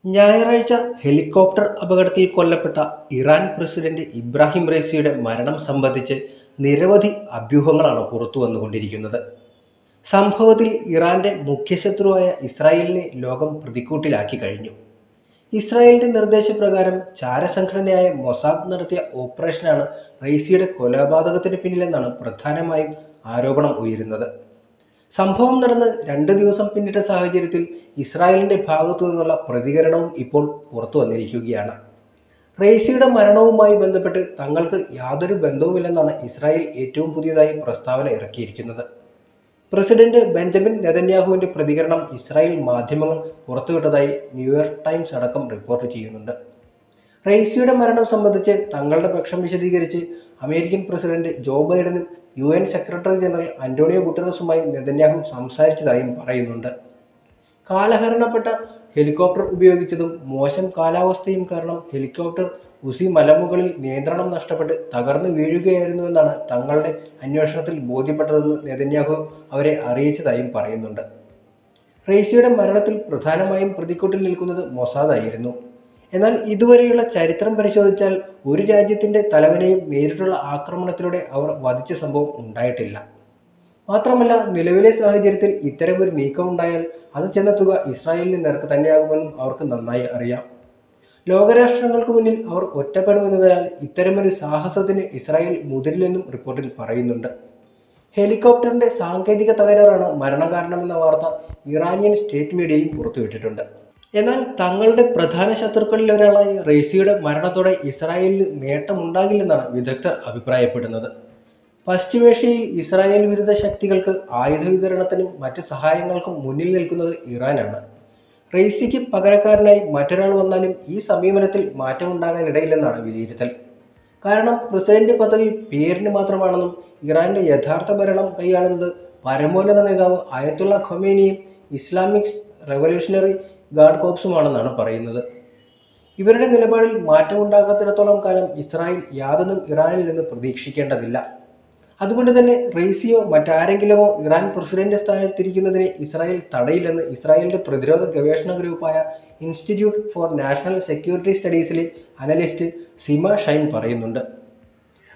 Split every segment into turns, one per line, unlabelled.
ഞായറാഴ്ച ഹെലികോപ്റ്റർ അപകടത്തിൽ കൊല്ലപ്പെട്ട ഇറാൻ പ്രസിഡന്റ് ഇബ്രാഹിം റൈസിയുടെ മരണം സംബന്ധിച്ച് നിരവധി അഭ്യൂഹങ്ങളാണ് പുറത്തുവന്നുകൊണ്ടിരിക്കുന്നത്. സംഭവത്തിൽ ഇറാന്റെ മുഖ്യശത്രുവായ ഇസ്രായേലിനെ ലോകം പ്രതിക്കൂട്ടിലാക്കി കഴിഞ്ഞു. ഇസ്രായേലിന്റെ നിർദ്ദേശപ്രകാരം ചാരസംഘടനയായ മൊസാദ് നടത്തിയ ഓപ്പറേഷനാണ് റൈസിയുടെ കൊലപാതകത്തിന് പിന്നിലെന്നാണ് പ്രധാനമായും ആരോപണം ഉയരുന്നത്. സംഭവം നടന്ന് 2 ദിവസം പിന്നിട്ട സാഹചര്യത്തിൽ ഇസ്രായേലിന്റെ ഭാഗത്തു നിന്നുള്ള പ്രതികരണവും ഇപ്പോൾ പുറത്തു വന്നിരിക്കുകയാണ്. റൈസിയുടെ മരണവുമായി ബന്ധപ്പെട്ട് തങ്ങൾക്ക് യാതൊരു ബന്ധവുമില്ലെന്നാണ് ഇസ്രായേൽ ഏറ്റവും പുതിയതായി പ്രസ്താവന ഇറക്കിയിരിക്കുന്നത്. പ്രസിഡന്റ് ബെഞ്ചമിൻ നെതന്യാഹുവിന്റെ പ്രതികരണം ഇസ്രായേൽ മാധ്യമങ്ങൾ പുറത്തുവിട്ടതായി ന്യൂയോർക്ക് ടൈംസ് അടക്കം റിപ്പോർട്ട് ചെയ്യുന്നുണ്ട്. റൈസിയുടെ മരണം സംബന്ധിച്ച് തങ്ങളുടെ പക്ഷം വിശദീകരിച്ച് അമേരിക്കൻ പ്രസിഡന്റ് ജോ ബൈഡനും UN സെക്രട്ടറി ജനറൽ അന്റോണിയോ ഗുട്ടറസുമായി നെതന്യാഹു സംസാരിച്ചതായും പറയുന്നുണ്ട്. കാലഹരണപ്പെട്ട ഹെലികോപ്റ്റർ ഉപയോഗിച്ചതും മോശം കാലാവസ്ഥയും കാരണം ഹെലികോപ്റ്റർ ഉസി മലമുകളിൽ നിയന്ത്രണം നഷ്ടപ്പെട്ട് തകർന്നു വീഴുകയായിരുന്നുവെന്നാണ് തങ്ങളുടെ അന്വേഷണത്തിൽ ബോധ്യപ്പെട്ടതെന്ന് നെതന്യാഹു അവരെ അറിയിച്ചതായും പറയുന്നുണ്ട്. റൈസിയുടെ മരണത്തിൽ പ്രധാനമായും പ്രതിക്കൂട്ടിൽ നിൽക്കുന്നത് മൊസാദ് ആയിരുന്നു. എന്നാൽ ഇതുവരെയുള്ള ചരിത്രം പരിശോധിച്ചാൽ ഒരു രാജ്യത്തിന്റെ തലവനെയും നേരിട്ടുള്ള ആക്രമണത്തിലൂടെ അവർ വധിച്ച സംഭവം ഉണ്ടായിട്ടില്ല. മാത്രമല്ല, നിലവിലെ സാഹചര്യത്തിൽ ഇത്തരമൊരു നീക്കമുണ്ടായാൽ അത് ചെന്നെത്തുക ഇസ്രായേലിന് നേർക്ക് തന്നെയാകുമെന്നും അവർക്ക് നന്നായി അറിയാം. ലോകരാഷ്ട്രങ്ങൾക്ക് മുന്നിൽ അവർ ഒറ്റപ്പെടുമെന്നതിനാൽ ഇത്തരമൊരു സാഹസത്തിന് ഇസ്രായേൽ മുതിരില്ലെന്നും റിപ്പോർട്ടിൽ പറയുന്നുണ്ട്. ഹെലികോപ്റ്ററിന്റെ സാങ്കേതിക തകരാറാണ് മരണകാരണമെന്ന വാർത്ത ഇറാനിയൻ സ്റ്റേറ്റ് മീഡിയയും പുറത്തുവിട്ടിട്ടുണ്ട്. എന്നാൽ തങ്ങളുടെ പ്രധാന ശത്രുക്കളിൽ ഒരാളായ റൈസിയുടെ മരണത്തോടെ ഇസ്രായേലിന് നേട്ടമുണ്ടാകില്ലെന്നാണ് വിദഗ്ധർ അഭിപ്രായപ്പെടുന്നത്. പശ്ചിമേഷ്യയിൽ ഇസ്രായേൽ വിരുദ്ധ ശക്തികൾക്ക് ആയുധ വിതരണത്തിനും മറ്റ് സഹായങ്ങൾക്കും മുന്നിൽ നിൽക്കുന്നത് ഇറാനാണ്. റൈസിക്ക് പകരക്കാരനായി മറ്റൊരാൾ വന്നാലും ഈ സമീപനത്തിൽ മാറ്റമുണ്ടാകാനിടയില്ലെന്നാണ് വിലയിരുത്തൽ. കാരണം പ്രസിഡന്റ് പദവി പേരിന് മാത്രമാണെന്നും ഇറാന്റെ യഥാർത്ഥ ഭരണം കൈയാളുന്നത് പരമോന്നത നേതാവ് അയത്തുള്ള ഖൊമേനിയും ഇസ്ലാമിക് റവല്യൂഷണറി ഗാർഡ് കോർപ്സുമാണെന്നാണ് പറയുന്നത്. ഇവരുടെ നിലപാടിൽ മാറ്റമുണ്ടാകാത്തിടത്തോളം കാലം ഇസ്രായേൽ യാതൊന്നും ഇറാനിൽ നിന്ന് പ്രതീക്ഷിക്കേണ്ടതില്ല. അതുകൊണ്ട് തന്നെ റൈസിയോ മറ്റാരെങ്കിലുമോ ഇറാൻ പ്രസിഡന്റ് സ്ഥാനത്തിരിക്കുന്നതിനെ ഇസ്രായേൽ തടയില്ലെന്ന് ഇസ്രായേലിന്റെ പ്രതിരോധ ഗവേഷണ ഗ്രൂപ്പായ ഇൻസ്റ്റിറ്റ്യൂട്ട് ഫോർ നാഷണൽ സെക്യൂരിറ്റി സ്റ്റഡീസിലെ അനലിസ്റ്റ് സിമ ഷൈൻ പറയുന്നുണ്ട്.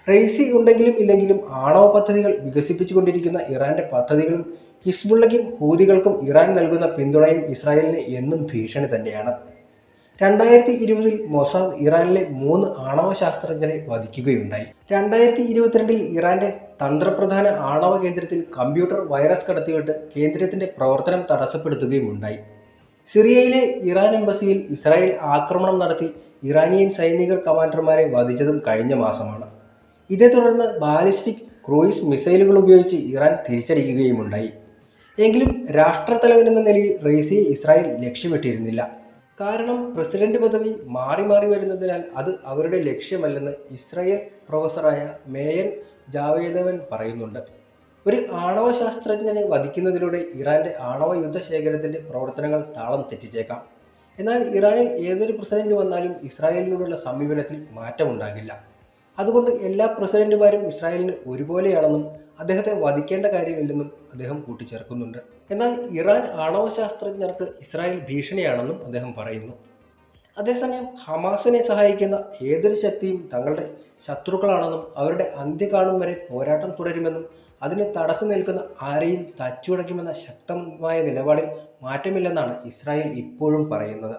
റൈസി ഉണ്ടെങ്കിലും ഇല്ലെങ്കിലും ആണവ പദ്ധതികൾ വികസിപ്പിച്ചുകൊണ്ടിരിക്കുന്ന ഇറാന്റെ പദ്ധതികളും ഹിസ്ബുള്ളയ്ക്കും ഹൂതികൾക്കും ഇറാൻ നൽകുന്ന പിന്തുണയും ഇസ്രായേലിന് എന്നും ഭീഷണി തന്നെയാണ്. 2020 മൊസാദ് ഇറാനിലെ 3 ആണവ ശാസ്ത്രജ്ഞരെ വധിക്കുകയുണ്ടായി. 2022 ഇറാന്റെ തന്ത്രപ്രധാന ആണവ കേന്ദ്രത്തിൽ കമ്പ്യൂട്ടർ വൈറസ് കടത്തിവിട്ട് കേന്ദ്രത്തിന്റെ പ്രവർത്തനം തടസ്സപ്പെടുത്തുകയുമുണ്ടായി. സിറിയയിലെ ഇറാൻ എംബസിയിൽ ഇസ്രായേൽ ആക്രമണം നടത്തി ഇറാനിയൻ സൈനിക കമാൻഡർമാരെ വധിച്ചതും കഴിഞ്ഞ മാസമാണ്. ഇതേ തുടർന്ന് ബാലിസ്റ്റിക് ക്രൂയിസ് മിസൈലുകൾ ഉപയോഗിച്ച് ഇറാൻ തിരിച്ചടിക്കുകയുമുണ്ടായി. എങ്കിലും രാഷ്ട്രത്തലവൻ എന്ന നിലയിൽ റൈസിയെ ഇസ്രായേൽ ലക്ഷ്യമിട്ടിരുന്നില്ല. കാരണം പ്രസിഡന്റ് പദവി മാറി മാറി വരുന്നതിനാൽ അത് അവരുടെ ലക്ഷ്യമല്ലെന്ന് ഇസ്രായേൽ പ്രൊഫസറായ മേയൻ ജാവേദവൻ പറയുന്നുണ്ട്. ഒരു ആണവ ശാസ്ത്രജ്ഞനെ വധിക്കുന്നതിലൂടെ ഇറാന്റെ ആണവ യുദ്ധ ശേഖരത്തിന്റെ പ്രവർത്തനങ്ങൾ താളം തെറ്റിച്ചേക്കാം. എന്നാൽ ഇറാനിൽ ഏതൊരു പ്രസിഡന്റ് വന്നാലും ഇസ്രായേലിനോടുള്ള സമീപനത്തിൽ മാറ്റമുണ്ടാകില്ല. അതുകൊണ്ട് എല്ലാ പ്രസിഡന്റുമാരും ഇസ്രായേലിന് ഒരുപോലെയാണെന്നും അദ്ദേഹത്തെ വധിക്കേണ്ട കാര്യമില്ലെന്നും അദ്ദേഹം കൂട്ടിച്ചേർക്കുന്നുണ്ട്. എന്നാൽ ഇറാൻ ആണവ ശാസ്ത്രജ്ഞർക്ക് ഇസ്രായേൽ ഭീഷണിയാണെന്നും അദ്ദേഹം പറയുന്നു. അതേസമയം ഹമാസിനെ സഹായിക്കുന്ന ഏതൊരു ശക്തിയും തങ്ങളുടെ ശത്രുക്കളാണെന്നും അവരുടെ അന്ത്യം കാണും വരെ പോരാട്ടം തുടരുമെന്നും അതിന് തടസ്സം നിൽക്കുന്ന ആരെയും തച്ചുടയ്ക്കുമെന്ന ശക്തമായ നിലപാടിൽ മാറ്റമില്ലെന്നാണ് ഇസ്രായേൽ ഇപ്പോഴും പറയുന്നത്.